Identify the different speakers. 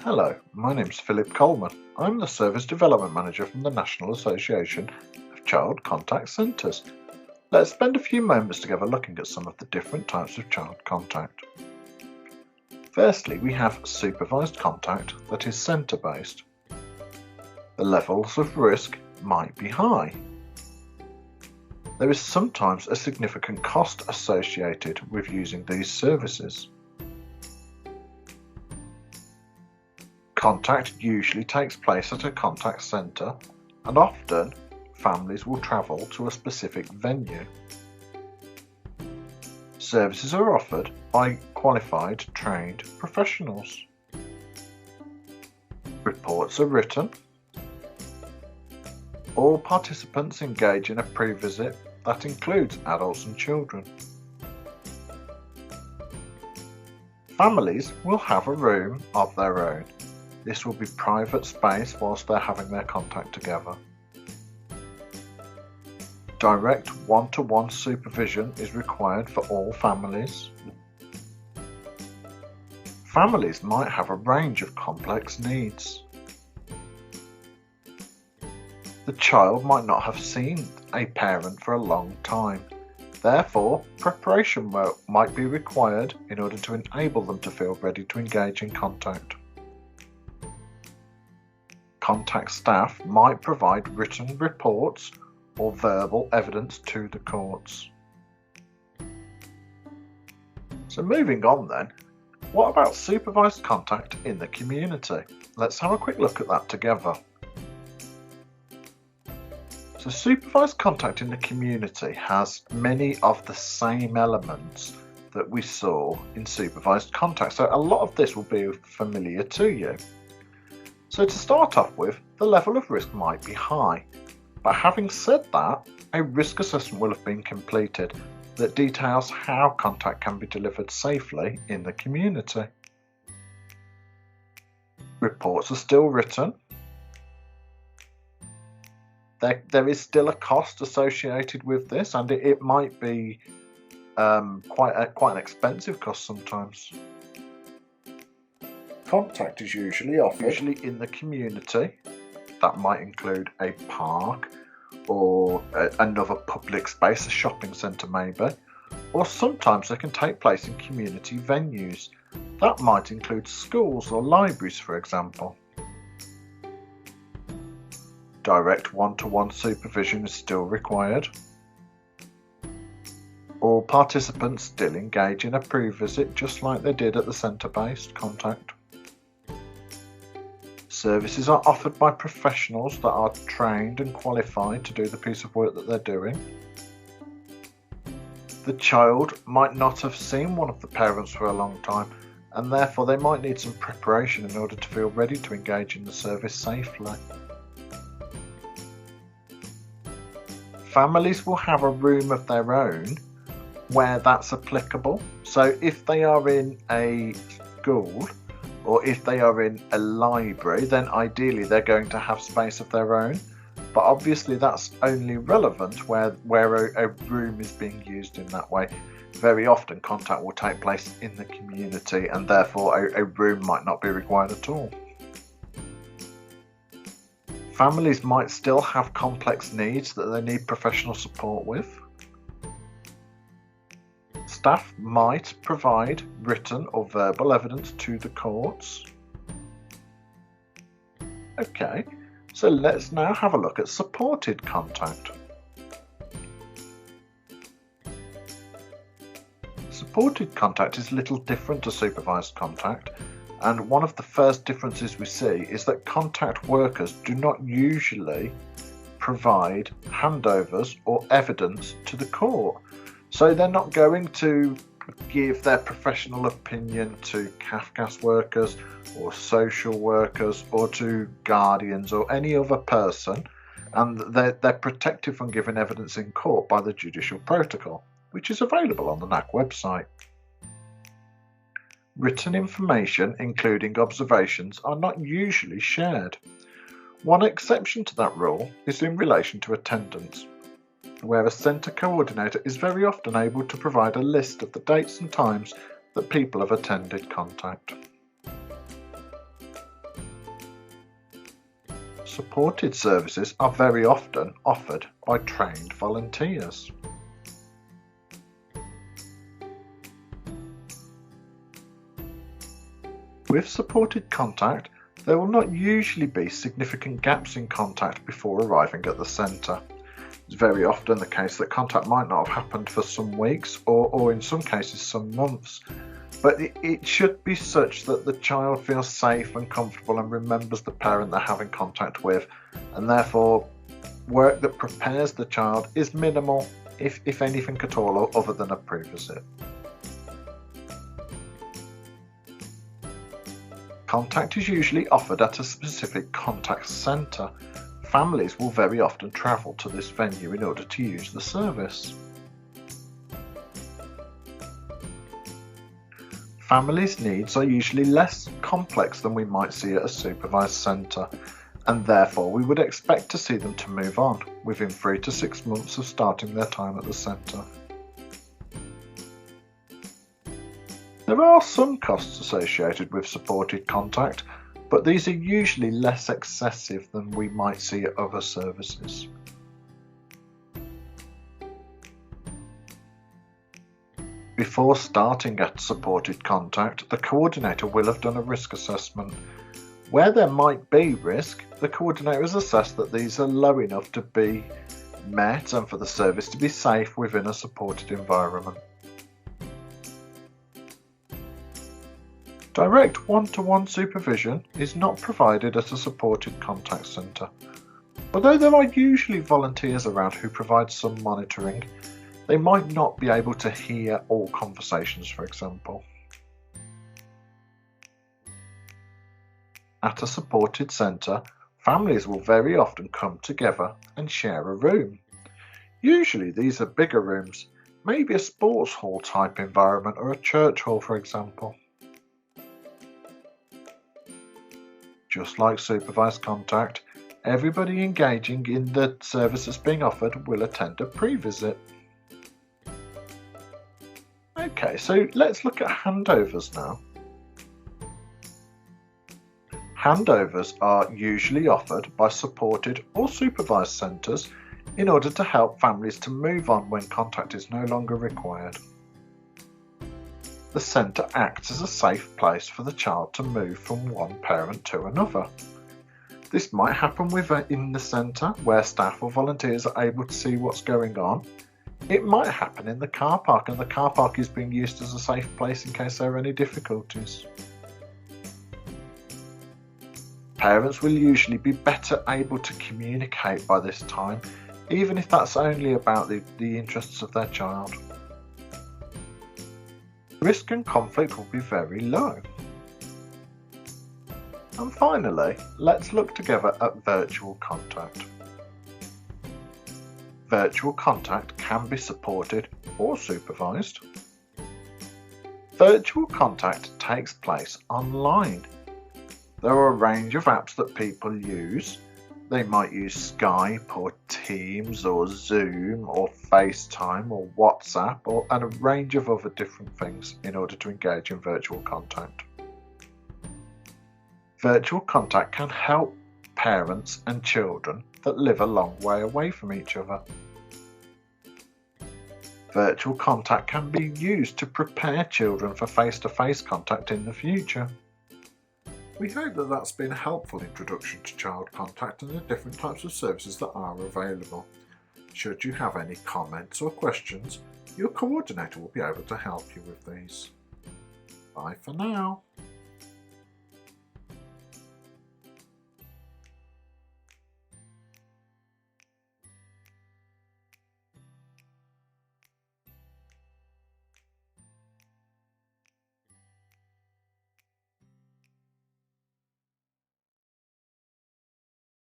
Speaker 1: Hello, my name's Philip Coleman. I'm the Service Development Manager from the National Association of Child Contact Centres. Let's spend a few moments together looking at some of the different types of child contact. Firstly, we have supervised contact that is centre-based. The levels of risk might be high. There is sometimes a significant cost associated with using these services. Contact usually takes place at a contact centre, and often families will travel to a specific venue. Services are offered by qualified, trained professionals. Reports are written. All participants engage in a pre-visit that includes adults and children. Families will have a room of their own. This will be private space whilst they're having their contact together. Direct one-to-one supervision is required for all families. Families might have a range of complex needs. The child might not have seen a parent for a long time. Therefore, preparation work might be required in order to enable them to feel ready to engage in contact. Contact staff might provide written reports or verbal evidence to the courts. So moving on then, what about supervised contact in the community? Let's have a quick look at that together. So supervised contact in the community has many of the same elements that we saw in supervised contact. So a lot of this will be familiar to you. So to start off with, the level of risk might be high. But having said that, a risk assessment will have been completed that details how contact can be delivered safely in the community. Reports are still written. There is still a cost associated with this, and it might be quite an expensive cost sometimes. Contact is usually offered in the community. That might include a park or another public space, a shopping centre maybe, or sometimes they can take place in community venues. That might include schools or libraries, for example. Direct one-to-one supervision is still required. All participants still engage in a pre-visit just like they did at the centre-based contact. Services are offered by professionals that are trained and qualified to do the piece of work that they're doing. The child might not have seen one of the parents for a long time, and therefore they might need some preparation in order to feel ready to engage in the service safely. Families will have a room of their own where that's applicable. So if they are in a school or if they are in a library, then ideally they're going to have space of their own. But obviously that's only relevant where a room is being used in that way. Very often contact will take place in the community, and therefore a room might not be required at all. Families might still have complex needs that they need professional support with. Staff might provide written or verbal evidence to the courts. Okay, so let's now have a look at supported contact. Supported contact is little different to supervised contact, and one of the first differences we see is that contact workers do not usually provide handovers or evidence to the court. So they're not going to give their professional opinion to CAFCAS workers or social workers or to guardians or any other person, and they're protected from giving evidence in court by the judicial protocol, which is available on the NAC website. Written information, including observations, are not usually shared. One exception to that rule is in relation to attendance, where a centre coordinator is very often able to provide a list of the dates and times that people have attended contact. Supported services are very often offered by trained volunteers. With supported contact, there will not usually be significant gaps in contact before arriving at the centre. It's very often the case that contact might not have happened for some weeks or in some cases some months, but it should be such that the child feels safe and comfortable and remembers the parent they're having contact with, and therefore work that prepares the child is minimal, if anything at all, other than a pre-visit. Contact is usually offered at a specific contact centre. Families will very often travel to this venue in order to use the service. Families' needs are usually less complex than we might see at a supervised centre, and therefore we would expect to see them to move on within 3 to 6 months of starting their time at the centre. There are some costs associated with supported contact, but these are usually less excessive than we might see at other services. Before starting at supported contact, the coordinator will have done a risk assessment. Where there might be risk, the coordinator has assessed that these are low enough to be met and for the service to be safe within a supported environment. Direct one-to-one supervision is not provided at a supported contact centre. Although there are usually volunteers around who provide some monitoring, they might not be able to hear all conversations, for example. At a supported centre, families will very often come together and share a room. Usually these are bigger rooms, maybe a sports hall type environment or a church hall, for example. Just like supervised contact, everybody engaging in the service that's being offered will attend a pre-visit. Okay, so let's look at handovers now. Handovers are usually offered by supported or supervised centres in order to help families to move on when contact is no longer required. The centre acts as a safe place for the child to move from one parent to another. This might happen within the centre where staff or volunteers are able to see what's going on. It might happen in the car park, and the car park is being used as a safe place in case there are any difficulties. Parents will usually be better able to communicate by this time, even if that's only about the interests of their child. Risk and conflict will be very low. And finally, let's look together at virtual contact. Virtual contact can be supported or supervised. Virtual contact takes place online. There are a range of apps that people use. They might use Skype or Teams or Zoom or FaceTime or WhatsApp and a range of other different things in order to engage in virtual contact. Virtual contact can help parents and children that live a long way away from each other. Virtual contact can be used to prepare children for face-to-face contact in the future. We hope that that's been a helpful introduction to child contact and the different types of services that are available. Should you have any comments or questions, your coordinator will be able to help you with these. Bye for now.